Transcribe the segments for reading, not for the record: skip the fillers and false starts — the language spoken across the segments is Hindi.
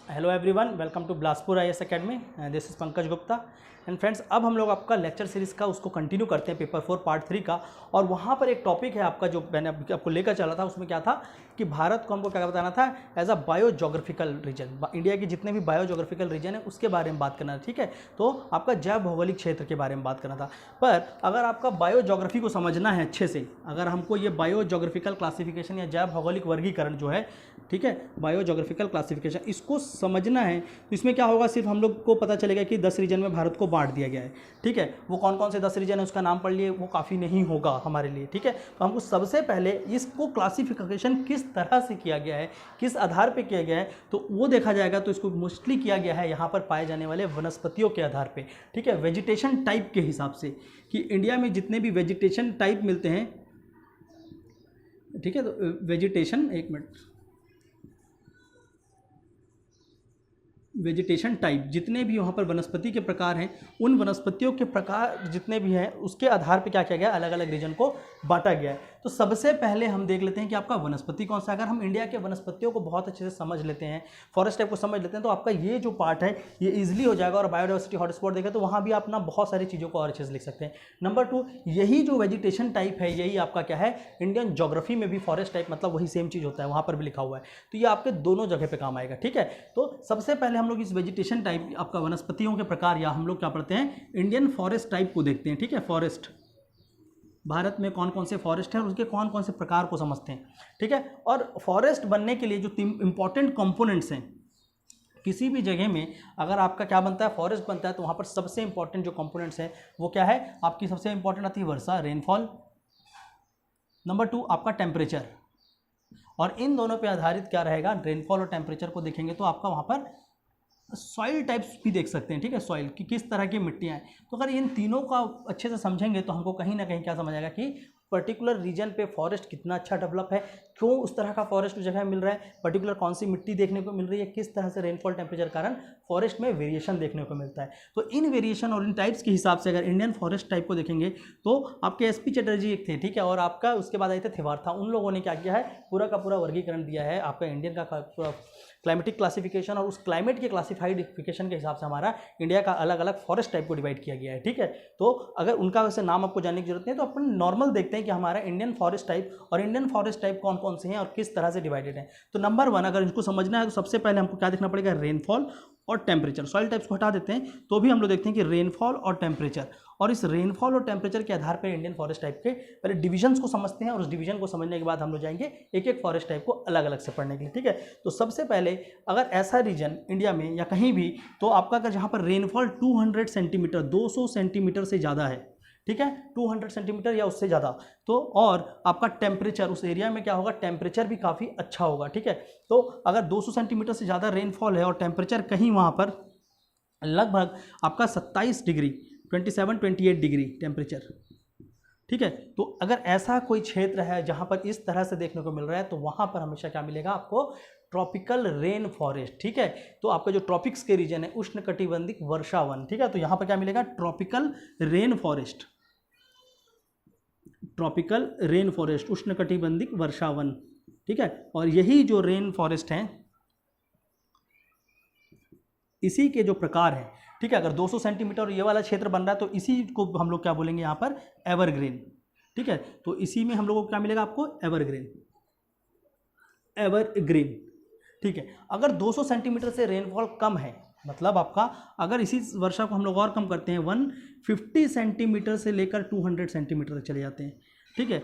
Hello everyone, welcome to Bilaspur IAS academy. This is Pankaj Gupta and friends, अब हम लोग आपका लेक्चर सीरीज़ का उसको कंटिन्यू करते हैं, पेपर 4 पार्ट 3 का। और वहाँ पर एक टॉपिक है आपका जो मैंने आपको लेकर चला था, उसमें क्या था कि भारत को हमको क्या बताना था as a biogeographical region. India के जितने भी बायोजोग्राफिकल रीजन है उसके बारे में बात करना है, ठीक है। तो आपका जैव भौगोलिक क्षेत्र के बारे में बात करना था। पर अगर आपका बायोजोग्राफी को समझना है अच्छे से, अगर हमको ये बायोजोग्राफिकल क्लासिफिकेशन या जैव भौगोलिक वर्गीकरण जो है, ठीक है, बायोजोग्राफिकल क्लासिफिकेशन, इसको समझना है तो इसमें क्या होगा, सिर्फ हम लोग को पता चलेगा कि 10 रीजन में भारत को बांट दिया गया है, ठीक है। वो कौन कौन से 10 रीजन है उसका नाम पढ़ लिए, वो काफ़ी नहीं होगा हमारे लिए, ठीक है। तो हमको सबसे पहले इसको क्लासिफिकेशन किस तरह से किया गया है, किस आधार पे किया गया है, तो वो देखा जाएगा। तो इसको मोस्टली किया गया है यहाँ पर पाए जाने वाले वनस्पतियों के आधार पे, ठीक है, वेजिटेशन टाइप के हिसाब से, कि इंडिया में जितने भी वेजिटेशन टाइप मिलते हैं, ठीक है। तो वेजिटेशन, एक मिनट, वेजिटेशन टाइप, जितने भी वहाँ पर वनस्पति के प्रकार हैं, उन वनस्पतियों के प्रकार जितने भी हैं उसके आधार पे क्या किया गया, अलग अलग रीजन को बांटा गया है। तो सबसे पहले हम देख लेते हैं कि आपका वनस्पति कौन सा। अगर हम इंडिया के वनस्पतियों को बहुत अच्छे से समझ लेते हैं, फॉरेस्ट टाइप को समझ लेते हैं, तो आपका ये जो पार्ट है ये ईजिली हो जाएगा। और बायोडाइवर्सिटी हॉटस्पॉट देखें तो वहाँ भी आप ना बहुत सारी चीज़ों को और अच्छे से लिख सकते हैं। नंबर 2, यही जो वेजिटेशन टाइप है यही आपका क्या है, इंडियन ज्योग्राफी में भी फॉरेस्ट टाइप मतलब वही सेम चीज़ होता है, वहाँ पर भी लिखा हुआ है। तो ये आपके दोनों जगह पे काम आएगा, ठीक है। तो सबसे पहले हम लोग इस वेजिटेशन टाइप, आपका वनस्पतियों के प्रकार, या हम लोग क्या पढ़ते हैं, इंडियन फॉरेस्ट टाइप को देखते हैं, ठीक है। फॉरेस्ट, भारत में कौन कौन से फॉरेस्ट हैं और उसके कौन कौन से प्रकार को समझते हैं, ठीक है। और फॉरेस्ट बनने के लिए जो 3 इंपॉर्टेंट कंपोनेंट्स हैं किसी भी जगह में, अगर आपका क्या बनता है, फॉरेस्ट बनता है, तो वहाँ पर सबसे इंपॉर्टेंट जो कंपोनेंट्स हैं वो क्या है, आपकी सबसे इंपॉर्टेंट आती है वर्षा, रेनफॉल। नंबर 2 आपका टेम्परेचर, और इन दोनों पे आधारित क्या रहेगा, रेनफॉल और टेम्परेचर को देखेंगे तो आपका वहाँ पर सॉइल टाइप्स भी देख सकते हैं, ठीक है, सॉइल की किस तरह की मिट्टियाँ हैं। तो अगर इन तीनों का अच्छे से समझेंगे तो हमको कहीं ना कहीं क्या समझ आएगा कि पर्टिकुलर रीजन पे फॉरेस्ट कितना अच्छा डेवलप है, क्यों उस तरह का फॉरेस्ट जगह मिल रहा है, पर्टिकुलर कौन सी मिट्टी देखने को मिल रही है, किस तरह से रेनफॉल टेम्परेचर कारण फॉरेस्ट में वेरिएशन देखने को मिलता है। तो इन वेरिएशन और इन टाइप्स के हिसाब से अगर इंडियन फॉरेस्ट टाइप को देखेंगे तो आपके एसपी चटर्जी एक थे, ठीक है, और आपका उसके बाद आए थे थिवार था। उन लोगों ने क्या किया है, पूरा का पूरा वर्गीकरण दिया है आपका इंडियन का क्लाइमेटिक क्लासिफिकेशन, और उस क्लाइमेट के क्लासिफाइडिफिकेशन के हिसाब से हमारा इंडिया का अलग अलग फॉरेस्ट टाइप को डिवाइड किया गया है, ठीक है। तो अगर उनका वैसे नाम आपको जानने की जरूरत नहीं है, तो अपन नॉर्मल देखते हैं कि हमारा इंडियन फॉरेस्ट टाइप और इंडियन फॉरेस्ट टाइप कौन कौन से हैं और किस तरह से डिवाइडेड हैं। तो नंबर 1, अगर इसको समझना है तो सबसे पहले हमको क्या देखना पड़ेगा, रेनफॉल और टेम्परेचर। सॉइल टाइप्स को हटा देते हैं तो भी हम लोग देखते हैं कि रेनफॉल और टेम्परेचर, और इस रेनफॉल और टेम्परेचर के आधार पर इंडियन फॉरेस्ट टाइप के पहले डिविजन्स को समझते हैं, और उस डिवीजन को समझने के बाद हम लोग जाएंगे एक एक फॉरेस्ट टाइप को अलग अलग से पढ़ने के लिए, ठीक है। तो सबसे पहले अगर ऐसा रीजन इंडिया में या कहीं भी, तो आपका अगर जहाँ पर रेनफॉल 200 सेंटीमीटर, 200 सेंटीमीटर से ज़्यादा है, ठीक है, 200 सेंटीमीटर या उससे ज़्यादा, तो और आपका टेम्परेचर उस एरिया में क्या होगा, टेम्परेचर भी काफ़ी अच्छा होगा, ठीक है। तो अगर 200 सेंटीमीटर से ज़्यादा रेनफॉल है और टेम्परेचर कहीं वहाँ पर लगभग आपका 27 डिग्री, 27-28 डिग्री टेम्परेचर, ठीक है। तो अगर ऐसा कोई क्षेत्र है जहाँ पर इस तरह से देखने को मिल रहा है, तो वहाँ पर हमेशा क्या मिलेगा आपको, ट्रॉपिकल रेन फॉरेस्ट, ठीक है। तो आपका जो ट्रॉपिक्स के रीजन है, उष्णकटिबंधिक वर्षा वन, ठीक है, तो यहाँ पर क्या मिलेगा, tropical rain forest, tropical rain forest, उष्णकटिबंधिक वर्षा वन, ठीक है। और यही जो रेन फॉरेस्ट हैं, इसी के जो प्रकार हैं, ठीक है, अगर 200 सेंटीमीटर ये वाला क्षेत्र बन रहा है तो इसी को हम लोग क्या बोलेंगे यहाँ पर, एवरग्रीन, ठीक है। तो इसी में हम लोगों को क्या मिलेगा आपको, एवरग्रीन, एवरग्रीन, ठीक है। अगर 200 सेंटीमीटर से रेनफॉल कम है, मतलब आपका अगर इसी वर्षा को हम लोग और कम करते हैं, 150 सेंटीमीटर से लेकर 200 सेंटीमीटर तक चले जाते हैं, ठीक है,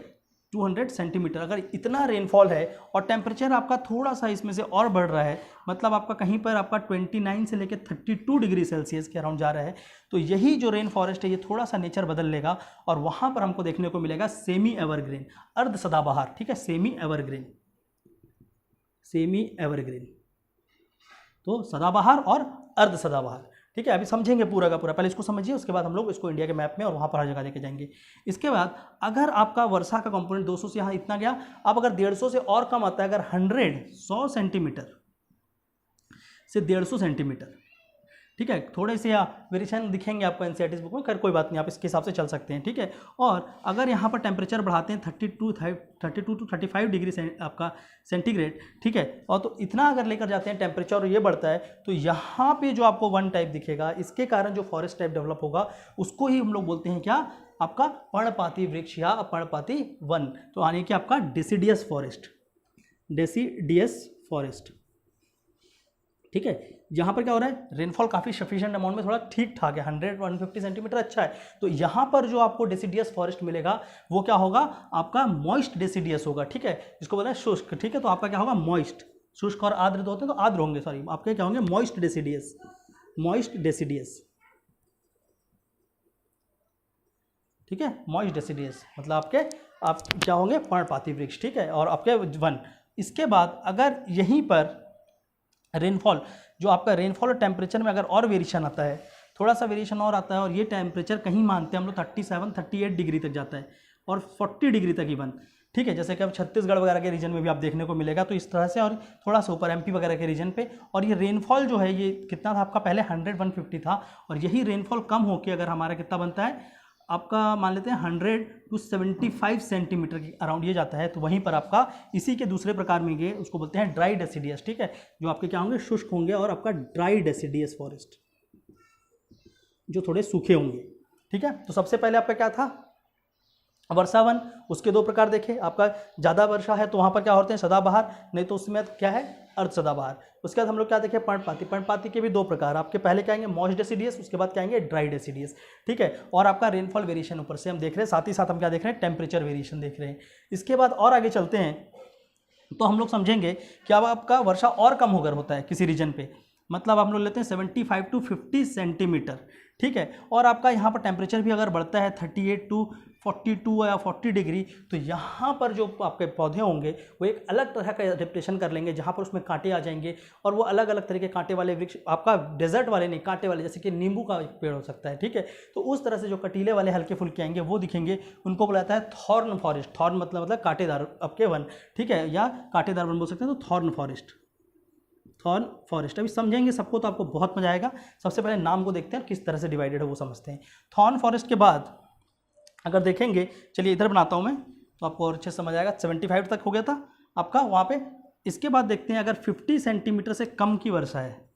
200 सेंटीमीटर, अगर इतना रेनफॉल है और टेम्परेचर आपका थोड़ा सा इसमें से और बढ़ रहा है, मतलब आपका कहीं पर आपका 29 से लेकर 32 डिग्री सेल्सियस के अराउंड जा रहा है, तो यही जो रेन फॉरेस्ट है ये थोड़ा सा नेचर बदल लेगा, और वहाँ पर हमको देखने को मिलेगा सेमी एवरग्रीन, अर्ध सदाबहार, ठीक है, सेमी एवरग्रीन, सेमी एवरग्रीन, तो सदाबहार और अर्ध सदाबहार, ठीक है। अभी समझेंगे पूरा का पूरा, पहले इसको समझिए, उसके बाद हम लोग इसको इंडिया के मैप में और वहाँ पर हर जगह लेके जाएंगे। इसके बाद अगर आपका वर्षा का कंपोनेंट 200 से यहाँ इतना गया, अब अगर 150 से और कम आता है, अगर 100 सेंटीमीटर से 150 सेंटीमीटर, ठीक है, थोड़े से वेरिएशन दिखेंगे आपको एनसीईआरटी बुक में, खैर कोई बात नहीं, आप इसके हिसाब से चल सकते हैं। ठीक है, और अगर यहाँ पर टेम्परेचर बढ़ाते हैं 32 टू 35 डिग्री आपका सेंटीग्रेड, ठीक है, और तो इतना अगर लेकर जाते हैं टेम्परेचर और ये बढ़ता है, तो यहाँ पे जो आपको वन टाइप दिखेगा, इसके कारण जो फॉरेस्ट टाइप डेवलप होगा उसको ही हम लोग बोलते हैं क्या, आपका पर्णपाती वृक्ष या पर्णपाती वन। तो यानी कि आपका डेसिडियस फॉरेस्ट, डेसिडियस फॉरेस्ट। ठीक है, यहाँ पर क्या हो रहा है, रेनफॉल काफ़ी सफिशिएंट अमाउंट में, थोड़ा ठीक ठाक है, 100-150 सेंटीमीटर अच्छा है। तो यहाँ पर जो आपको डेसिडियस फॉरेस्ट मिलेगा वो क्या होगा, आपका मॉइस्ट डेसिडियस होगा। ठीक है, जिसको बोला है शुष्क। ठीक है, तो आपका क्या होगा, मॉइस्ट। शुष्क और आर्द्र होते हैं, तो आर्द्र होंगे, सॉरी, आपके क्या होंगे, मॉइस्ट डेसिडियस, मॉइस्ट डेसिडियस। ठीक है, मॉइस्ट डेसिडियस मतलब आप क्या होंगे, पर्णपाती वृक्ष। ठीक है, और आपके वन। इसके बाद अगर यहीं पर रेनफॉल, जो आपका रेनफॉल और टेम्परेचर में अगर और वेरिएशन आता है, थोड़ा सा वेरिएशन और आता है, और ये टेम्परेचर कहीं मानते हैं हम लोग 37-38 डिग्री तक जाता है और 40 डिग्री तक इवन। ठीक है, जैसे कि अब छत्तीसगढ़ वगैरह के रीजन में भी आप देखने को मिलेगा, तो इस तरह से, और थोड़ा सा ऊपर एमपी वगैरह के रीजन पे। और ये रेनफॉल जो है ये कितना था आपका, पहले 100-150 था, और यही रेनफॉल कम होकर अगर हमारा कितना बनता है आपका, मान लेते हैं 100 to 75 सेंटीमीटर के अराउंड ये जाता है, तो वहीं पर आपका इसी के दूसरे प्रकार में ये उसको बोलते हैं ड्राई डेसिडियस। ठीक है, जो आपके क्या होंगे, शुष्क होंगे, और आपका ड्राई डेसिडियस फॉरेस्ट जो थोड़े सूखे होंगे। ठीक है, तो सबसे पहले आपका क्या था, वर्षावन। उसके दो प्रकार देखे, आपका ज़्यादा वर्षा है तो वहाँ पर क्या होते हैं, सदाबहार, नहीं तो उसमें क्या है, अर्ध सदाबहार। उसके बाद हम लोग क्या देखें, पर्णपाती। पर्णपाती के भी दो प्रकार, आपके पहले क्या आएंगे, मॉइस्ट डेसिडियस, उसके बाद क्या आएंगे, ड्राई डेसिडियस। ठीक है, और आपका रेनफॉल वेरिएशन ऊपर से हम देख रहे हैं, साथ ही साथ हम क्या देख रहे हैं, टेम्परेचर वेरिएशन देख रहे हैं। इसके बाद और आगे चलते हैं तो हम लोग समझेंगे कि अब आपका वर्षा और कम होकर होता है किसी रीजन पे, मतलब हम लोग लेते हैं 75 to 50 सेंटीमीटर। ठीक है, और आपका यहाँ पर टेम्परेचर भी अगर बढ़ता है 38 to 42 या 40 डिग्री, तो यहाँ पर जो आपके पौधे होंगे वो एक अलग तरह का एडेप्टेशन कर लेंगे, जहाँ पर उसमें कांटे आ जाएंगे, और वो अलग अलग तरह के कांटे वाले वृक्ष, आपका डेजर्ट वाले नहीं, कांटे वाले, जैसे कि नींबू का एक पेड़ हो सकता है। ठीक है, तो उस तरह से जो कटीले वाले हल्के फुल्के आएंगे वो दिखेंगे, उनको बोला जाता है थॉर्न फॉरेस्ट। थॉर्न मतलब कांटेदार आपके वन। ठीक है, या कांटेदार वन बोल सकते हैं, तो थॉर्न फॉरेस्ट, थॉर्न फॉरेस्ट। अभी समझेंगे सबको तो आपको बहुत मजा आएगा। सबसे पहले नाम को देखते हैं, किस तरह से डिवाइडेड है वो समझते हैं। थॉर्न फॉरेस्ट के बाद अगर देखेंगे, चलिए इधर बनाता हूँ मैं तो आपको और अच्छे समझ आएगा। 75 तक हो गया था आपका वहाँ पे। इसके बाद देखते हैं अगर 50 सेंटीमीटर से कम की वर्षा है,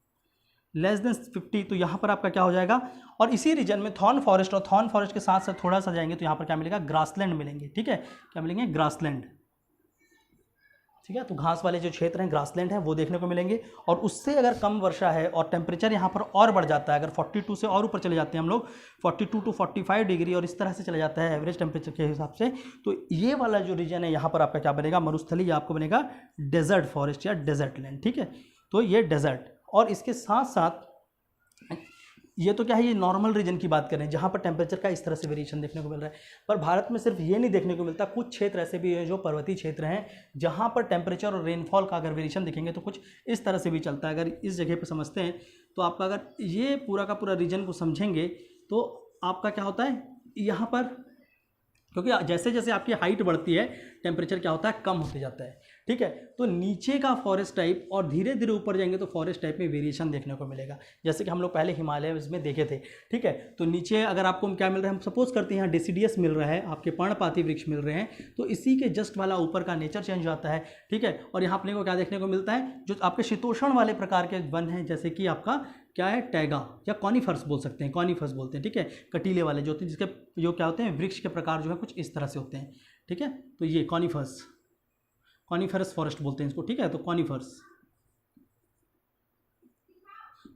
लेस देन 50, तो यहाँ पर आपका क्या हो जाएगा, और इसी रीजन में थॉर्न फॉरेस्ट, और थॉर्न फॉरेस्ट के साथ साथ थोड़ा सा जाएंगे तो यहाँ पर क्या मिलेगा, ग्रासलैंड मिलेंगे। ठीक है, क्या मिलेंगे, ग्रासलैंड। ठीक है, तो घास वाले जो क्षेत्र हैं, ग्रासलैंड है, वो देखने को मिलेंगे। और उससे अगर कम वर्षा है और टेम्परेचर यहाँ पर और बढ़ जाता है, अगर 42 से और ऊपर चले जाते हैं हम लोग, 42 to 45 डिग्री, और इस तरह से चले जाता है एवरेज टेम्परेचर के हिसाब से, तो ये वाला जो रीजन है यहाँ पर आपका क्या बनेगा, मरुस्थली, या आपको बनेगा डेजर्ट फॉरेस्ट या डेजर्ट लैंड। ठीक है, तो ये डेजर्ट। और इसके साथ साथ ये तो क्या है, ये नॉर्मल रीजन की बात कर रहे हैं जहाँ पर टेम्परेचर का इस तरह से वेरिएशन देखने को मिल रहा है। पर भारत में सिर्फ ये नहीं देखने को मिलता, कुछ क्षेत्र ऐसे भी हैं जो पर्वतीय क्षेत्र हैं, जहाँ पर टेम्परेचर और रेनफॉल का अगर वेरिएशन देखेंगे तो कुछ इस तरह से भी चलता है। अगर इस जगह पर समझते हैं तो आपका अगर ये पूरा का पूरा रीजन को समझेंगे तो आपका क्या होता है, यहाँ पर क्योंकि जैसे जैसे आपकी हाइट बढ़ती है टेम्परेचर क्या होता है, कम होते जाता है। ठीक है, तो नीचे का फॉरेस्ट टाइप और धीरे धीरे ऊपर जाएंगे तो फॉरेस्ट टाइप में वेरिएशन देखने को मिलेगा, जैसे कि हम लोग पहले हिमालय में देखे थे। ठीक है, तो नीचे अगर आपको क्या मिल रहा है, हम सपोज करते हैं यहाँ डेसिडियस मिल रहा है, आपके पर्णपाती वृक्ष मिल रहे हैं, तो इसी के जस्ट वाला ऊपर का नेचर चेंज होता है। ठीक है, और यहाँ अपने को क्या देखने को मिलता है, जो आपके शीतोष्ण वाले प्रकार के वन हैं, जैसे कि आपका क्या है, टैगा या कॉनिफर्स बोल सकते हैं, कॉनिफर्स बोलते हैं। ठीक है, कटीले वाले जो होते हैं, जिसके जो क्या होते हैं, वृक्ष के प्रकार जो है कुछ इस तरह से होते हैं। ठीक है, तो ये कॉनिफरस फॉरेस्ट बोलते हैं इसको। ठीक है, तो कॉनिफर्स,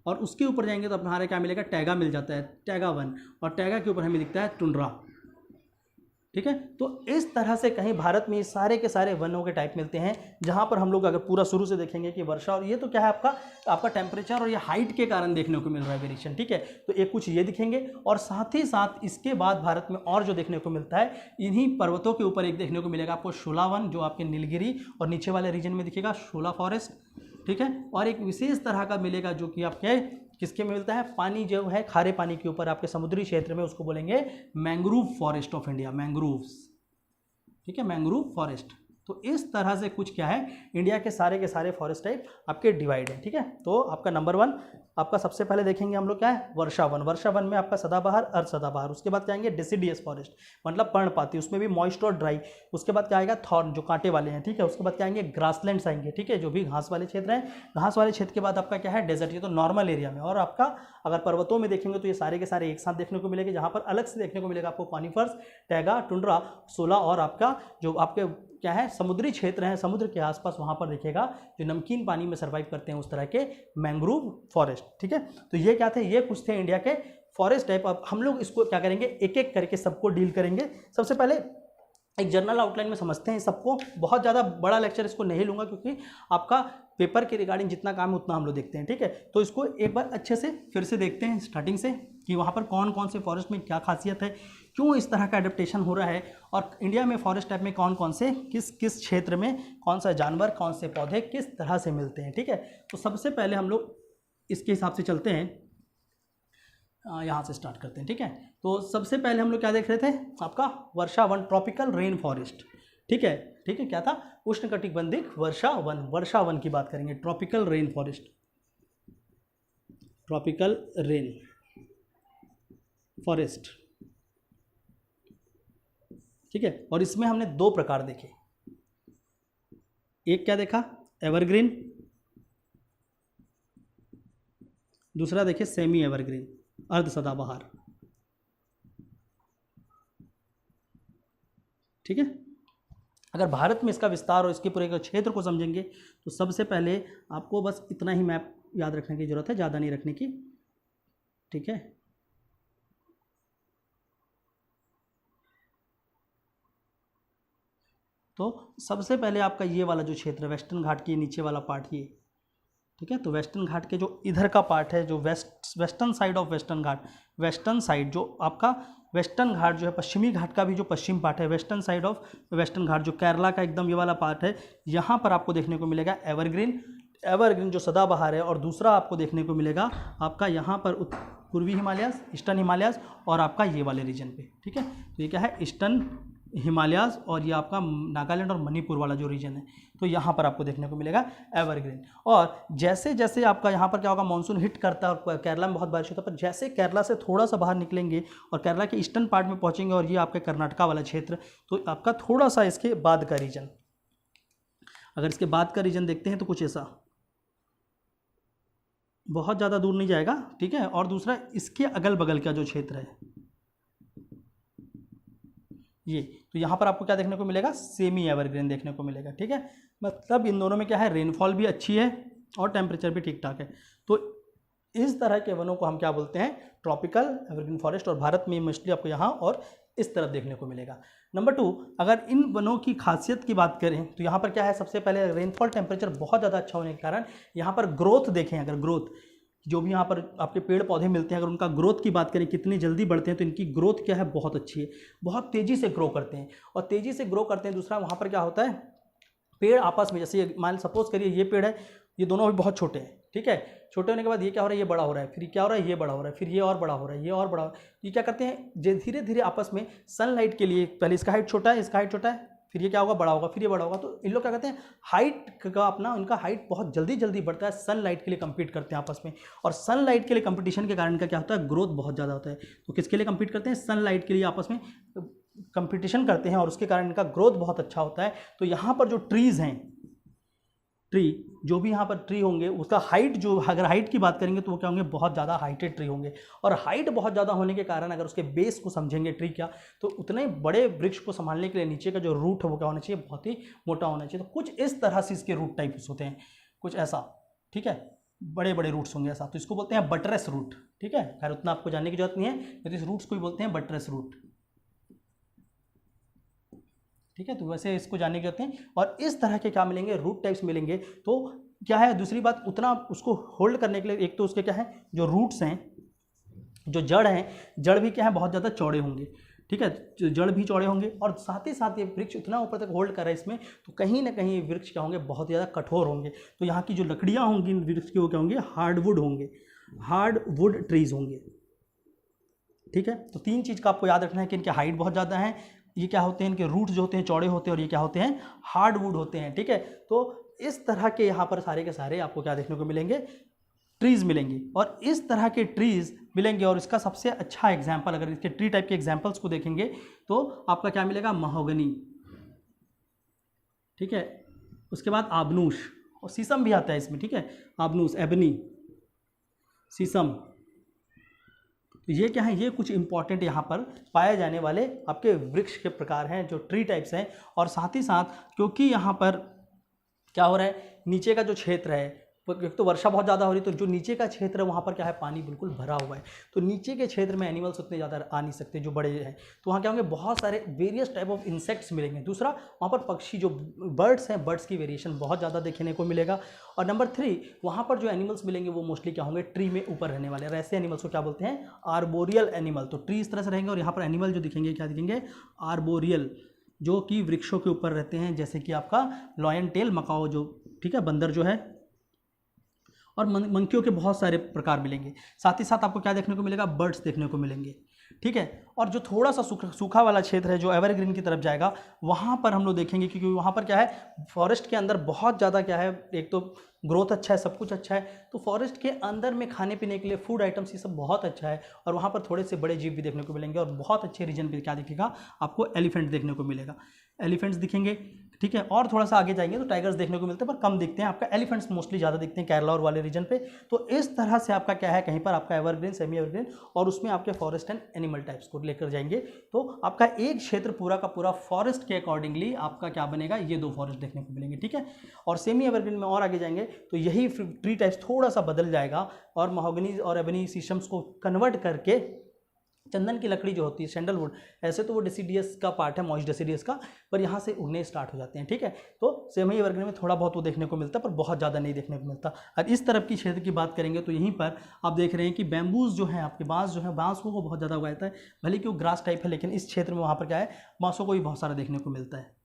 और उसके ऊपर जाएंगे तो अपना क्या मिलेगा, टैगा मिल जाता है, टैगा वन, और टैगा के ऊपर हमें दिखता है टुंड्रा। ठीक है, तो इस तरह से कहीं भारत में सारे के सारे वनों के टाइप मिलते हैं, जहां पर हम लोग अगर पूरा शुरू से देखेंगे कि वर्षा, और ये तो क्या है आपका टेम्परेचर और ये हाइट के कारण देखने को मिल रहा है वेरिएशन। ठीक है, तो एक कुछ ये दिखेंगे, और साथ ही साथ इसके बाद भारत में और जो देखने को मिलता है, इन्हीं पर्वतों के ऊपर एक देखने को मिलेगा आपको शोला वन, जो आपके नीलगिरी और नीचे वाले रीजन में दिखेगा शोला फॉरेस्ट। ठीक है, और एक विशेष तरह का मिलेगा जो कि आपके किसके में मिलता है, पानी जो है खारे पानी के ऊपर आपके समुद्री क्षेत्र में, उसको बोलेंगे mangrove forest of India, mangroves. ठीक है, मैंग्रोव फॉरेस्ट। तो इस तरह से कुछ क्या है, इंडिया के सारे फॉरेस्ट टाइप आपके डिवाइड है। ठीक है, तो आपका नंबर 1 आपका सबसे पहले देखेंगे हम लोग क्या है, वर्षा वन। वर्षा वन में आपका सदाबहार, अर्ध सदाबहार। उसके बाद क्या आएंगे, डेसिडियस फॉरेस्ट मतलब पर्णपाती, उसमें भी मॉइस्ट और ड्राई। उसके बाद क्या आएगा, थॉर्न जो कांटे वाले हैं। ठीक है, उसके बाद क्या आएंगे, ग्रासलैंड्स आएंगे। ठीक है, जो भी घास वाले क्षेत्र हैं। घास वाले क्षेत्र के बाद आपका क्या है, डेजर्ट, ये तो नॉर्मल एरिया में। और आपका अगर पर्वतों में देखेंगे तो ये सारे के सारे एक साथ देखने को मिलेंगे, जहाँ पर अलग से देखने को मिलेगा आपको कॉनिफर्स, टैगा, टुंड्रा, सोला और आपका जो आपके क्या है समुद्री क्षेत्र हैं, समुद्र के आसपास वहाँ पर दिखेगा जो नमकीन पानी में सर्वाइव करते हैं उस तरह के मैंग्रोव फॉरेस्ट। ठीक है, तो ये क्या थे, ये कुछ थे इंडिया के फॉरेस्ट टाइप। अब हम लोग इसको क्या करेंगे, एक एक करके सबको डील करेंगे। सबसे पहले एक जनरल आउटलाइन में समझते हैं सबको। बहुत ज़्यादा बड़ा लेक्चर इसको नहीं लूँगा क्योंकि आपका पेपर के रिगार्डिंग जितना काम है उतना हम लोग देखते हैं। ठीक है, तो इसको एक बार अच्छे से फिर से देखते हैं स्टार्टिंग से कि वहाँ पर कौन कौन से फॉरेस्ट में क्या खासियत है, क्यों इस तरह का एडेप्टेशन हो रहा है, और इंडिया में फॉरेस्ट टाइप में कौन कौन से किस किस क्षेत्र में कौन सा जानवर, कौन से पौधे किस तरह से मिलते हैं। ठीक है, तो सबसे पहले हम लोग इसके हिसाब से चलते हैं, यहाँ से स्टार्ट करते हैं। ठीक है, तो सबसे पहले हम लोग क्या देख रहे थे, आपका वर्षा वन, ट्रॉपिकल रेन फॉरेस्ट। ठीक है, ठीक है, क्या था, उष्णकटिबंधीय वर्षा वन। वर्षा वन की बात करेंगे, tropical rain forest, tropical rain forest. ठीक है, और इसमें हमने 2 प्रकार देखे। एक क्या देखा, एवरग्रीन, दूसरा देखिए सेमी एवरग्रीन, अर्ध सदाबहार। ठीक है, अगर भारत में इसका विस्तार और इसके पूरे क्षेत्र को समझेंगे तो सबसे पहले आपको बस इतना ही मैप याद रखने की जरूरत है, ज़्यादा नहीं रखने की। ठीक है, तो सबसे पहले आपका ये वाला जो क्षेत्र वेस्टर्न घाट के नीचे वाला पार्ट ये। ठीक है, तो वेस्टर्न घाट के जो इधर का पार्ट है, जो western side of western Ghat, western side जो आपका वेस्टर्न घाट जो है, पश्चिमी घाट का भी जो पश्चिम पार्ट है, वेस्टर्न साइड ऑफ वेस्टर्न घाट जो केरला का एकदम ये वाला पार्ट है, यहाँ पर आपको देखने को मिलेगा एवरग्रीन, एवरग्रीन जो सदाबहार है। और दूसरा आपको देखने को मिलेगा आपका यहाँ पर पूर्वी हिमालयाज, ईस्टर्न हिमालयाज और आपका ये वाले रीजन पे। ठीक है, तो ये क्या है, ईस्टर्न हिमालयाज और ये आपका नागालैंड और मणिपुर वाला जो रीजन है, तो यहाँ पर आपको देखने को मिलेगा एवरग्रीन। और जैसे जैसे आपका यहाँ पर क्या होगा, मानसून हिट करता है और केरला में बहुत बारिश होता है, पर जैसे केरला से थोड़ा सा बाहर निकलेंगे और केरला के ईस्टर्न पार्ट में पहुँचेंगे और ये आपका कर्नाटका वाला क्षेत्र, तो आपका थोड़ा सा इसके बाद का रीजन, अगर इसके बाद का रीजन देखते हैं तो कुछ ऐसा, बहुत ज़्यादा दूर नहीं जाएगा। ठीक है, और दूसरा इसके अगल बगल का जो क्षेत्र है ये, तो यहाँ पर आपको क्या देखने को मिलेगा, सेमी एवरग्रीन देखने को मिलेगा। ठीक है, मतलब इन दोनों में क्या है, रेनफॉल भी अच्छी है और टेम्परेचर भी ठीक ठाक है। तो इस तरह के वनों को हम क्या बोलते हैं, ट्रॉपिकल एवरग्रीन फॉरेस्ट, और भारत में मोस्टली आपको यहाँ और इस तरफ देखने को मिलेगा। नंबर 2, अगर इन वनों की खासियत की बात करें तो यहाँ पर क्या है, सबसे पहले रेनफॉल टेम्परेचर बहुत ज़्यादा अच्छा होने के कारण यहाँ पर ग्रोथ देखें, अगर ग्रोथ जो भी यहाँ पर आपके पेड़ पौधे मिलते हैं, अगर उनका ग्रोथ की बात करें कितनी जल्दी बढ़ते हैं, तो इनकी ग्रोथ क्या है, बहुत अच्छी है, बहुत तेज़ी से ग्रो करते हैं और तेज़ी से ग्रो करते हैं। दूसरा वहाँ पर क्या होता है, पेड़ आपस में, जैसे मान सपोज करिए ये पेड़ है, ये दोनों भी बहुत छोटे हैं। ठीक है, छोटे होने के बाद ये क्या हो रहा है, ये बड़ा हो रहा है, फिर क्या हो रहा है, ये बड़ा हो रहा है, फिर ये और बड़ा हो रहा है, ये और बड़ा हो रहा है। ये क्या करते हैं, धीरे धीरे आपस में सनलाइट के लिए, पहले इसका हाइट छोटा है, इसका हाइट छोटा है, फिर ये क्या होगा, बड़ा होगा, फिर ये बड़ा होगा। तो इन लोग क्या करते हैं, हाइट का अपना, उनका हाइट बहुत जल्दी जल्दी बढ़ता है, सनलाइट के लिए कम्पीट करते हैं आपस में, और सनलाइट के लिए कंपटीशन के कारण इनका क्या होता है, ग्रोथ बहुत ज़्यादा होता है। तो किसके लिए कम्पीट करते हैं, सनलाइट के लिए आपस में कंपटीशन करते हैं और उसके कारण इनका ग्रोथ बहुत अच्छा होता है। तो यहाँ पर जो ट्रीज़ हैं, ट्री जो भी यहाँ पर ट्री होंगे उसका हाइट, जो अगर हाइट की बात करेंगे तो वो क्या होंगे, बहुत ज़्यादा हाइटेड ट्री होंगे। और हाइट बहुत ज़्यादा होने के कारण अगर उसके बेस को समझेंगे ट्री क्या, तो उतने बड़े वृक्ष को संभालने के लिए नीचे का जो रूट है वो क्या होना चाहिए, बहुत ही मोटा होना चाहिए। तो कुछ इस तरह से इसके रूट टाइप्स होते हैं, कुछ ऐसा। ठीक है, बड़े बड़े रूट्स होंगे ऐसा, तो इसको बोलते हैं बटरेस रूट। ठीक है, खैर उतना आपको जानने की जरूरत नहीं है, तो इस रूट्स को भी बोलते हैं बटरेस रूट। ठीक है, तो वैसे इसको जानने की जरूरत है। और इस तरह के क्या मिलेंगे, रूट टाइप्स मिलेंगे। तो क्या है, दूसरी बात, उतना उसको होल्ड करने के लिए एक तो उसके क्या है, जो रूट्स हैं, जो जड़ हैं, जड़ भी क्या है, बहुत ज़्यादा चौड़े होंगे। ठीक है, जड़ भी चौड़े होंगे और साथ ही साथ ये वृक्ष इतना ऊपर तक होल्ड कर रहा है इसमें, तो कहीं ना कहीं वृक्ष क्या होंगे, बहुत ज़्यादा कठोर होंगे। तो यहाँ की जो लकड़ियाँ होंगी वृक्ष की वो क्या होंगे, हार्डवुड होंगे, हार्डवुड ट्रीज होंगे। ठीक है, तो 3 चीज़ का आपको याद रखना है कि इनकी हाइट बहुत ज़्यादा है, ये क्या होते हैं, इनके रूट जो होते हैं चौड़े होते हैं, और ये क्या होते हैं, हार्डवुड होते हैं, ठीक है। तो इस तरह के यहाँ पर सारे के सारे आपको क्या देखने को मिलेंगे, ट्रीज मिलेंगे, और इस तरह के ट्रीज मिलेंगे। और इसका सबसे अच्छा एग्जाम्पल, अगर इसके ट्री टाइप के एग्जाम्पल्स को देखेंगे तो आपका क्या मिलेगा, महोगनी, ठीक है। उसके बाद आबनूश, और शीशम भी आता है इसमें, ठीक है, आबनूस, एबनी, शीशम। तो ये क्या है, ये कुछ इंपॉर्टेंट यहाँ पर पाए जाने वाले आपके वृक्ष के प्रकार हैं, जो ट्री टाइप्स हैं। और साथ ही साथ क्योंकि यहाँ पर क्या हो रहा है, नीचे का जो क्षेत्र है, एक तो वर्षा बहुत ज़्यादा हो रही है, तो जो नीचे का क्षेत्र है वहाँ पर क्या है, पानी बिल्कुल भरा हुआ है। तो नीचे के क्षेत्र में एनिमल्स उतने ज़्यादा आ नहीं सकते जो बड़े हैं, तो वहाँ क्या होंगे, बहुत सारे वेरियस टाइप ऑफ इंसेक्ट्स मिलेंगे। दूसरा, वहाँ पर पक्षी जो बर्ड्स हैं, बर्ड्स की वेरिएशन बहुत ज़्यादा देखने को मिलेगा। और नंबर 3, वहाँ पर जो एनिमल्स मिलेंगे वो मोस्टली क्या होंगे, ट्री में ऊपर रहने वाले। और ऐसे एनिमल्स को क्या बोलते हैं, आर्बोरियल एनिमल। तो ट्री इस तरह से रहेंगे, और यहाँ पर एनिमल जो दिखेंगे क्या दिखेंगे, आर्बोरियल, जो कि वृक्षों के ऊपर रहते हैं, जैसे कि आपका लॉयन टेल मकाओ जो, ठीक है, बंदर जो है, और मंकियों के बहुत सारे प्रकार मिलेंगे। साथ ही साथ आपको क्या देखने को मिलेगा, बर्ड्स देखने को मिलेंगे, ठीक है। और जो थोड़ा सा सूखा वाला क्षेत्र है, जो एवरग्रीन की तरफ जाएगा, वहाँ पर हम लोग देखेंगे, क्योंकि वहाँ पर क्या है, फॉरेस्ट के अंदर बहुत ज़्यादा क्या है, एक तो ग्रोथ अच्छा है, सब कुछ अच्छा है, तो फॉरेस्ट के अंदर में खाने पीने के लिए फूड आइटम्स ये सब बहुत अच्छा है। और वहाँ पर थोड़े से बड़े जीव भी देखने को मिलेंगे, और बहुत अच्छे रीजन पे क्या दिखेगा आपको, एलिफेंट देखने को मिलेगा, एलिफेंट्स दिखेंगे, ठीक है। और थोड़ा सा आगे जाएंगे तो टाइगर्स देखने को मिलते हैं, पर कम दिखते हैं, आपका एलिफेंट्स मोस्टली ज़्यादा दिखते हैं केरला और वाले रीजन पे। तो इस तरह से आपका क्या है, कहीं पर आपका एवरग्रीन, सेमी एवरग्रीन, और उसमें आपके फॉरेस्ट एंड एनिमल टाइप्स को लेकर जाएंगे। तो आपका एक क्षेत्र पूरा का पूरा फॉरेस्ट के अकॉर्डिंगली आपका क्या बनेगा, ये 2 फॉरेस्ट देखने को मिलेंगे, ठीक है। और सेमी एवरग्रीन में और आगे जाएंगे तो यही ट्री टाइप्स थोड़ा सा बदल जाएगा, और महोगनी और एबनी शीशम्स को कन्वर्ट करके चंदन की लकड़ी जो होती है, सैंडलवुड, ऐसे तो वो डेसीडियस का पार्ट है, मॉइस्ट डेसीडियस का, पर यहाँ से उगने स्टार्ट हो जाते हैं, ठीक है। तो सेमी एवरग्रीन में थोड़ा बहुत वो देखने को मिलता है, पर बहुत ज़्यादा नहीं देखने को मिलता। और इस तरफ की क्षेत्र की बात करेंगे तो यहीं पर आप देख रहे हैं कि बैम्बूज जो है आपके, बांस जो है, बांसों को बहुत ज़्यादा उगाया जाता है, भले कि वो ग्रास टाइप है, लेकिन इस क्षेत्र में वहाँ पर क्या है, बांसों को भी बहुत सारा देखने को मिलता है।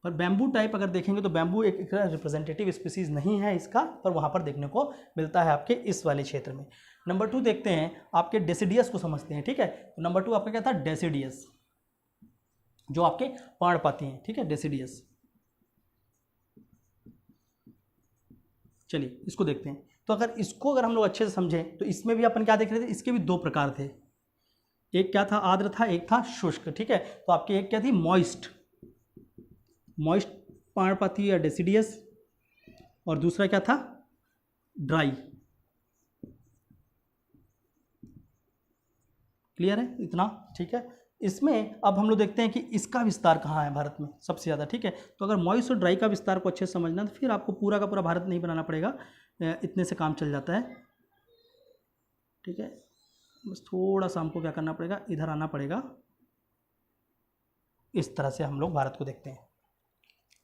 पर बैम्बू टाइप अगर देखेंगे तो बैम्बू एक रिप्रेजेंटेटिव स्पीसीज नहीं है इसका, पर वहाँ पर देखने को मिलता है आपके इस वाले क्षेत्र में। नंबर 2 देखते हैं, आपके डेसिडियस को समझते हैं, ठीक है। तो नंबर 2 आपका क्या था, डेसिडियस, जो आपके पर्णपाती हैं, ठीक है, डेसिडियस। चलिए इसको देखते हैं। तो अगर हम लोग अच्छे से समझें तो इसमें भी अपन क्या देख रहे थे, इसके भी 2 प्रकार थे, एक क्या था, आर्द्र था, एक था शुष्क, ठीक है। तो आपकी एक क्या थी, मॉइस्ट पर्णपाती या डेसिडियस, और दूसरा क्या था, ड्राई। क्लियर है इतना, ठीक है। इसमें अब हम लोग देखते हैं कि इसका विस्तार कहाँ है भारत में सबसे ज़्यादा, ठीक है। तो अगर मॉइस्ट और ड्राई का विस्तार को अच्छे से समझना तो फिर आपको पूरा का पूरा भारत नहीं बनाना पड़ेगा, इतने से काम चल जाता है, ठीक है। बस थोड़ा सा हमको क्या करना पड़ेगा, इधर आना पड़ेगा, इस तरह से हम लोग भारत को देखते हैं,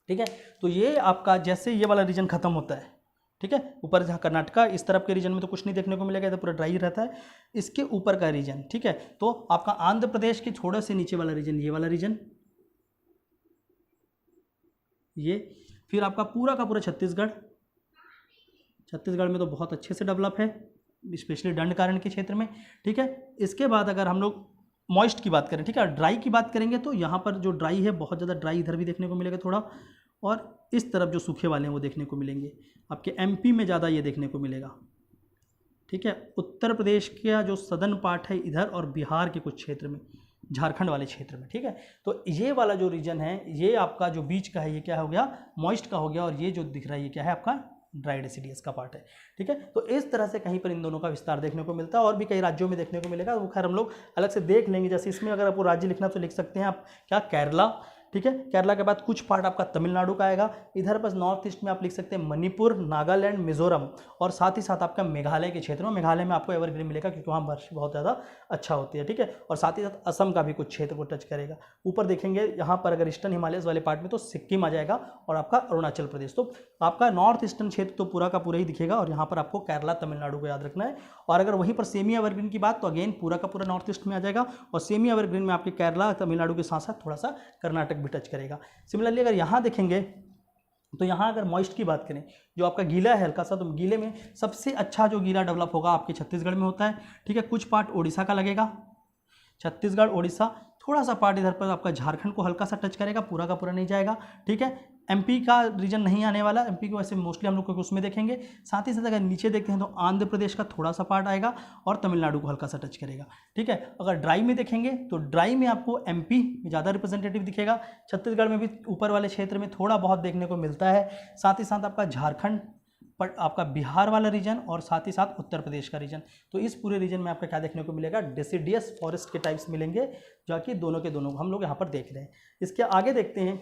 ठीक है। तो ये आपका जैसे ये वाला रीजन खत्म होता है, ठीक है, ऊपर जहाँ कर्नाटका, इस तरफ के रीजन में तो कुछ नहीं देखने को मिलेगा, इधर पूरा ड्राई रहता है। इसके ऊपर का रीजन, ठीक है, तो आपका आंध्र प्रदेश के थोड़े से नीचे वाला रीजन, ये वाला रीजन, ये फिर आपका पूरा का पूरा छत्तीसगढ़ में तो बहुत अच्छे से डेवलप है, स्पेशली दंडकारण्य के क्षेत्र में, ठीक है। इसके बाद अगर हम लोग मॉइस्ट की बात करें, ठीक है, ड्राई की बात करेंगे तो यहाँ पर जो ड्राई है बहुत ज़्यादा ड्राई इधर भी देखने को मिलेगा थोड़ा, और इस तरफ जो सूखे वाले हैं वो देखने को मिलेंगे, आपके एमपी में ज़्यादा ये देखने को मिलेगा, ठीक है। उत्तर प्रदेश का जो सदर्न पार्ट है इधर, और बिहार के कुछ क्षेत्र में, झारखंड वाले क्षेत्र में, ठीक है। तो ये वाला जो रीजन है, ये आपका जो बीच का है, ये क्या हो गया, मॉइस्ट का हो गया, और ये जो दिख रहा है ये क्या है, आपका ड्राई डेसिडियस का पार्ट है, ठीक है। तो इस तरह से कहीं पर इन दोनों का विस्तार देखने को मिलता है, और भी कई राज्यों में देखने को मिलेगा, वो खैर हम लोग अलग से देख लेंगे। जैसे इसमें अगर आपको राज्य लिखना तो लिख सकते हैं आप क्या, केरला, ठीक है। केरला के बाद कुछ पार्ट आपका तमिलनाडु का आएगा, इधर बस नॉर्थ ईस्ट में आप लिख सकते हैं मणिपुर, नागालैंड, मिजोरम, और साथ ही साथ आपका मेघालय के क्षेत्र में, मेघालय में आपको एवरग्रीन मिलेगा क्योंकि वहाँ बारिश बहुत ज़्यादा अच्छा होती है, ठीक है। और साथ ही साथ असम का भी कुछ क्षेत्र को टच करेगा। ऊपर देखेंगे यहाँ पर अगर ईस्टर्न हिमालयस वाले पार्ट में तो सिक्किम आ जाएगा, और आपका अरुणाचल प्रदेश। तो आपका नॉर्थ ईस्टर्न क्षेत्र तो पूरा का पूरा ही दिखेगा, और यहाँ पर आपको केरला, तमिलनाडु को याद रखना है। और अगर वहीं पर सेमी एवरग्रीन की बात, तो अगेन पूरा का पूरा नॉर्थ ईस्ट में आ जाएगा, और सेमी एवरग्रीन में आपके केरला, तमिलनाडु के साथ साथ थोड़ा सा कर्नाटक भी टच करेगा। सिमिलरली अगर यहाँ देखेंगे तो यहाँ अगर मॉइस्ट की बात करें, जो आपका गीला है हल्का सा, तो गीले में सबसे अच्छा जो गीला डेवलप होगा आपके छत्तीसगढ़ में होता है, ठीक है। कुछ पार्ट ओडिशा का लगेगा, छत्तीसगढ़, ओडिशा, थोड़ा सा पार्ट इधर पर आपका झारखंड को हल्का सा टच करेगा, पूरा का पूरा नहीं जाएगा, ठीक है। एमपी का रीजन नहीं आने वाला, एमपी को वैसे मोस्टली हम लोग को उसमें देखेंगे। साथ ही साथ अगर नीचे देखते हैं तो आंध्र प्रदेश का थोड़ा सा पार्ट आएगा और तमिलनाडु को हल्का सा टच करेगा, ठीक है। अगर ड्राई में देखेंगे तो ड्राई में आपको एमपी ज़्यादा रिप्रेजेंटेटिव दिखेगा, छत्तीसगढ़ में भी ऊपर वाले क्षेत्र में थोड़ा बहुत देखने को मिलता है, साथ ही साथ आपका झारखंड पर आपका बिहार वाला रीजन और साथ ही साथ उत्तर प्रदेश का रीजन। तो इस पूरे रीजन में आपका क्या देखने को मिलेगा, डेसिडियस फॉरेस्ट के टाइप्स मिलेंगे, जो कि दोनों के दोनों को हम लोग यहाँ पर देख रहे हैं। इसके आगे देखते हैं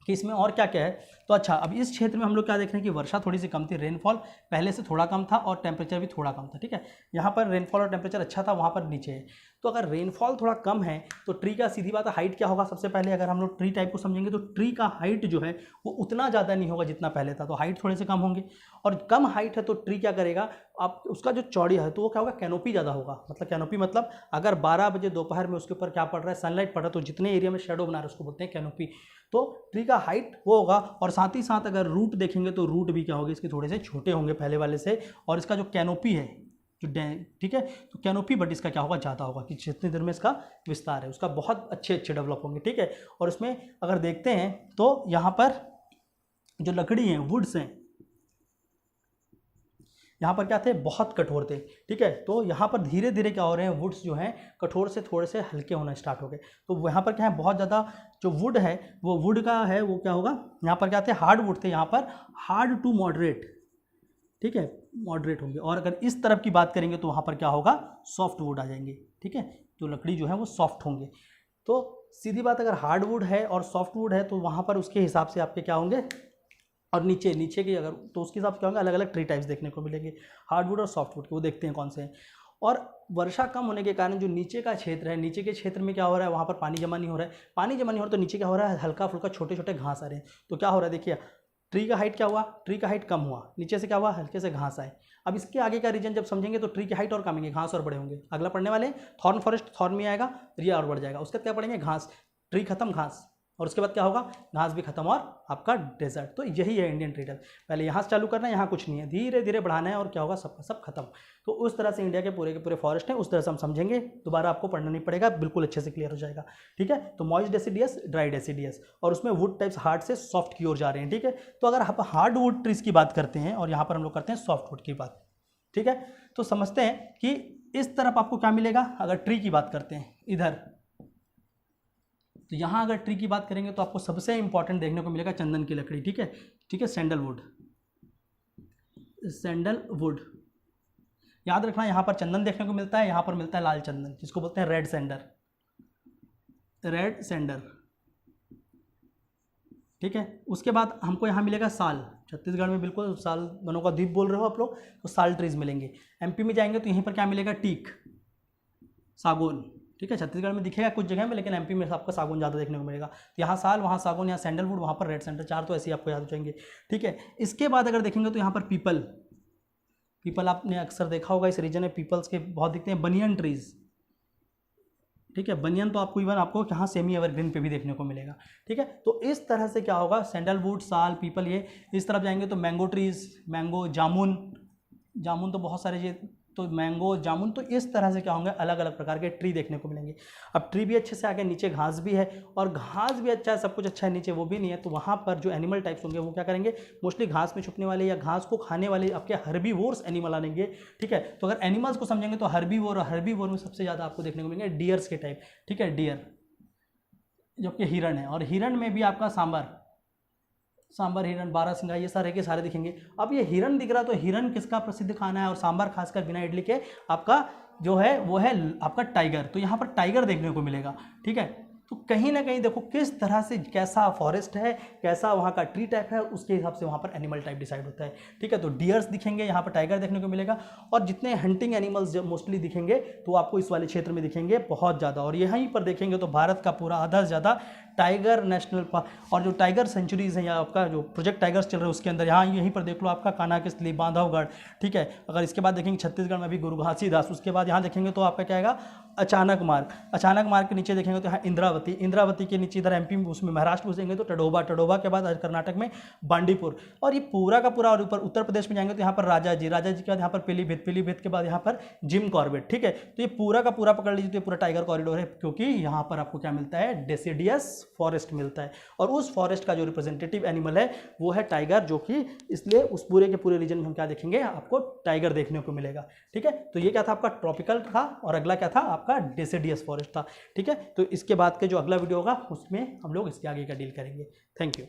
कि इसमें और क्या क्या है। तो अच्छा, अब इस क्षेत्र में हम लोग क्या देख रहे हैं कि वर्षा थोड़ी सी कम थी, रेनफॉल पहले से थोड़ा कम था और टेम्परेचर भी थोड़ा कम था, ठीक है। यहाँ पर रेनफॉल और टेम्परेचर अच्छा था, वहाँ पर नीचे है। तो अगर रेनफॉल थोड़ा कम है तो ट्री का सीधी बात है हाइट क्या होगा, सबसे पहले अगर हम लोग ट्री टाइप को समझेंगे तो ट्री का हाइट जो है वो उतना ज़्यादा नहीं होगा जितना पहले था, तो हाइट थोड़े से कम होंगे। और कम हाइट है तो ट्री क्या करेगा, आप उसका जो चौड़ी है तो वो क्या होगा, कैनोपी ज़्यादा होगा। मतलब कैनोपी मतलब अगर 12 बजे दोपहर में उसके ऊपर क्या पड़ रहा है, सनलाइट पड़ रहा है, तो जितने एरिया में शेडो बना रहा है उसको बोलते हैं कैनोपी। तो ट्री का हाइट वो होगा। और साथ ही साथ अगर रूट देखेंगे तो रूट भी क्या होंगे, इसके थोड़े से छोटे होंगे पहले वाले से। और इसका जो कैनोपी है जो ठीक है, तो कैनोपी बट इसका क्या होगा, ज़्यादा होगा, कि जितनी देर में इसका विस्तार है उसका बहुत अच्छे डेवलप होंगे, ठीक है। और उसमें अगर देखते हैं तो यहाँ पर जो लकड़ी हैं, वुड्स हैं, यहाँ पर क्या थे, बहुत कठोर थे, ठीक है। तो यहाँ पर धीरे धीरे क्या हो रहे हैं, वुड्स जो हैं कठोर से थोड़े से हल्के होना स्टार्ट हो गए। तो यहाँ पर क्या है, बहुत ज़्यादा जो वुड है वो वुड का है वो क्या होगा, यहाँ पर क्या थे, हार्ड वुड थे, यहाँ पर हार्ड टू मॉडरेट, ठीक है, मॉडरेट होंगे। और अगर इस तरफ की बात करेंगे तो वहाँ पर क्या होगा, सॉफ्ट वुड आ जाएंगे, ठीक है। तो लकड़ी जो है वो सॉफ्ट होंगे। तो सीधी बात, अगर हार्ड वुड है और सॉफ्ट वुड है तो वहाँ पर उसके हिसाब से आपके क्या होंगे, और नीचे की अगर तो उसके हिसाब से क्या होंगे, अलग अलग ट्री टाइप्स देखने को मिलेंगे, हार्डवुड और सॉफ्टवुड के, वो देखते हैं कौन से हैं। और वर्षा कम होने के कारण जो नीचे का क्षेत्र है, नीचे के क्षेत्र में क्या हो रहा है, वहाँ पर पानी जमा नहीं हो रहा है। पानी जमा नहीं हो रहा तो नीचे क्या हो रहा है, हल्का फुल्का छोटे छोटे घास आ रहे हैं। तो क्या हो रहा है, देखिए ट्री का हाइट क्या हुआ, ट्री का हाइट कम हुआ, नीचे से क्या हुआ, हल्के से घास आए। अब इसके आगे का रीजन जब समझेंगे तो ट्री की हाइट और कमेंगे, घास और बड़े होंगे। अगला पढ़ने वाले थॉर्न फॉरेस्ट, थॉर्न में आएगा, ये और बढ़ जाएगा। उसके बाद क्या पढ़ेंगे, घास, ट्री खत्म, घास, और उसके बाद क्या होगा, घास भी खत्म और आपका डेजर्ट। तो यही है इंडियन ट्री टाइप। पहले यहाँ से चालू करना है, यहाँ कुछ नहीं है, धीरे धीरे बढ़ाना है और क्या होगा, सबका सब खत्म। तो उस तरह से इंडिया के पूरे फॉरेस्ट हैं, उस तरह से हम समझेंगे। दोबारा आपको पढ़ना नहीं पड़ेगा, बिल्कुल अच्छे से क्लियर हो जाएगा, ठीक है। तो मॉइस्ट डेसिडियस, ड्राई डेसिडियस, और उसमें वुड टाइप्स हार्ड से सॉफ्ट की ओर जा रहे हैं, ठीक है। तो अगर आप हार्ड वुड ट्रीज की बात करते हैं और यहाँ पर हम लोग करते हैं सॉफ्ट वुड की बात, ठीक है। तो समझते हैं कि इस तरफ आपको क्या मिलेगा, अगर ट्री की बात करते हैं इधर, तो यहाँ अगर ट्री की बात करेंगे तो आपको सबसे इंपॉर्टेंट देखने को मिलेगा चंदन की लकड़ी, ठीक है, ठीक है, सैंडलवुड, सैंडलवुड याद रखना। यहाँ पर चंदन देखने को मिलता है, यहाँ पर मिलता है लाल चंदन, जिसको बोलते हैं रेड सैंडर, रेड सैंडर, ठीक है। उसके बाद हमको यहाँ मिलेगा साल, छत्तीसगढ़ में बिल्कुल साल वनों का द्वीप बोल रहे हो आप लोग, तो साल ट्रीज मिलेंगे। एमपी में जाएंगे तो यहीं पर क्या मिलेगा, टीक, सागौन, ठीक है। छत्तीसगढ़ में दिखेगा कुछ जगह में, लेकिन एमपी में आपका सागौन ज़्यादा देखने को मिलेगा। तो यहाँ साल, वहाँ सागौन, यहाँ सैंडलवुड, वहाँ पर रेड सैंडल, चार तो ऐसे ही आपको याद हो जाएंगे, ठीक है। इसके बाद अगर देखेंगे तो यहाँ पर पीपल, पीपल आपने अक्सर देखा होगा, इस रीजन में पीपल्स के बहुत दिखते हैं। बनियन ट्रीज, ठीक है, बनियन तो आपको इवन आपको यहाँ सेमी एवरग्रीन पे भी देखने को मिलेगा, ठीक है। तो इस तरह से क्या होगा, सैंडलवुड, साल, पीपल, ये इस तरफ जाएंगे तो मैंगो ट्रीज, मैंगो, जामुन, जामुन तो बहुत सारे, ये तो मैंगो, जामुन, तो इस तरह से क्या होंगे, अलग अलग प्रकार के ट्री देखने को मिलेंगे। अब ट्री भी अच्छे से आगे, नीचे घास भी है, और घास भी अच्छा है, सब कुछ अच्छा है, नीचे वो भी नहीं है। तो वहाँ पर जो एनिमल टाइप्स होंगे वो क्या करेंगे, मोस्टली घास में छुपने वाले या घास को खाने वाले आपके हर्बीवोर्स एनिमल आएंगे, ठीक है। तो अगर एनिमल्स को समझेंगे तो हर्बीवोर, और हर्बीवोर में सबसे ज़्यादा आपको देखने को मिलेंगे डियर्स के टाइप, ठीक है, डियर जो कि हिरण है, और हिरण में भी आपका सांबर हिरण, बारहसिंगा, ये सारे के सारे दिखेंगे। अब ये हिरण दिख रहा तो हिरण किसका प्रसिद्ध खाना है, और सांबर खासकर बिना इडली के आपका जो है वो है आपका टाइगर। तो यहाँ पर टाइगर देखने को मिलेगा, ठीक है। तो कहीं ना कहीं देखो किस तरह से, कैसा फॉरेस्ट है, कैसा वहाँ का ट्री टाइप है, उसके हिसाब से वहाँ पर एनिमल टाइप डिसाइड होता है, ठीक है। तो डियर्स दिखेंगे, यहाँ पर टाइगर देखने को मिलेगा, और जितने हंटिंग एनिमल्स जब मोस्टली दिखेंगे तो आपको इस वाले क्षेत्र में दिखेंगे बहुत ज़्यादा। और यहीं पर देखेंगे तो भारत का पूरा आधा से ज़्यादा टाइगर नेशनल पार्क, और जो टाइगर सेंचुरीज हैं या आपका जो प्रोजेक्ट टाइगर्स चल रहे हैं उसके अंदर, यहाँ यहीं पर देख लो आपका कानाकिसली, बांधवगढ़, ठीक है। अगर इसके बाद देखेंगे छत्तीसगढ़ में भी गुरु घासीदास, उसके बाद यहाँ देखेंगे तो आपका क्या आएगा, अचानक मार्ग के नीचे देखेंगे तो यहाँ इंद्रावती के नीचे इधर एमपी में, उसमें महाराष्ट्र घुसेंगे तो टडोबा के बाद कर्नाटक में बांडीपुर, और ये पूरा का पूरा, और ऊपर उत्तर प्रदेश में जाएंगे तो यहाँ पर राजाजी के बाद यहाँ पर पीलीभीत के बाद यहाँ पर जिम कॉर्बेट। ठीक है, तो ये पूरा का पूरा पकड़ लीजिए, तो ये पूरा टाइगर कॉरिडोर है, क्योंकि यहाँ पर आपको क्या मिलता है, डेसिडियस फॉरेस्ट मिलता है, और उस फॉरेस्ट का जो रिप्रेजेंटेटिव एनिमल है वो है टाइगर, जो कि इसलिए उस पूरे के पूरे रीजन में हम क्या देखेंगे, आपको टाइगर देखने को मिलेगा। ठीक है, तो ये क्या था आपका ट्रॉपिकल था, और अगला क्या था आपका डेसिडियस फॉरेस्ट था। ठीक है, तो इसके बाद के जो अगला वीडियो होगा उसमें हम लोग इसके आगे का डील करेंगे। Thank you.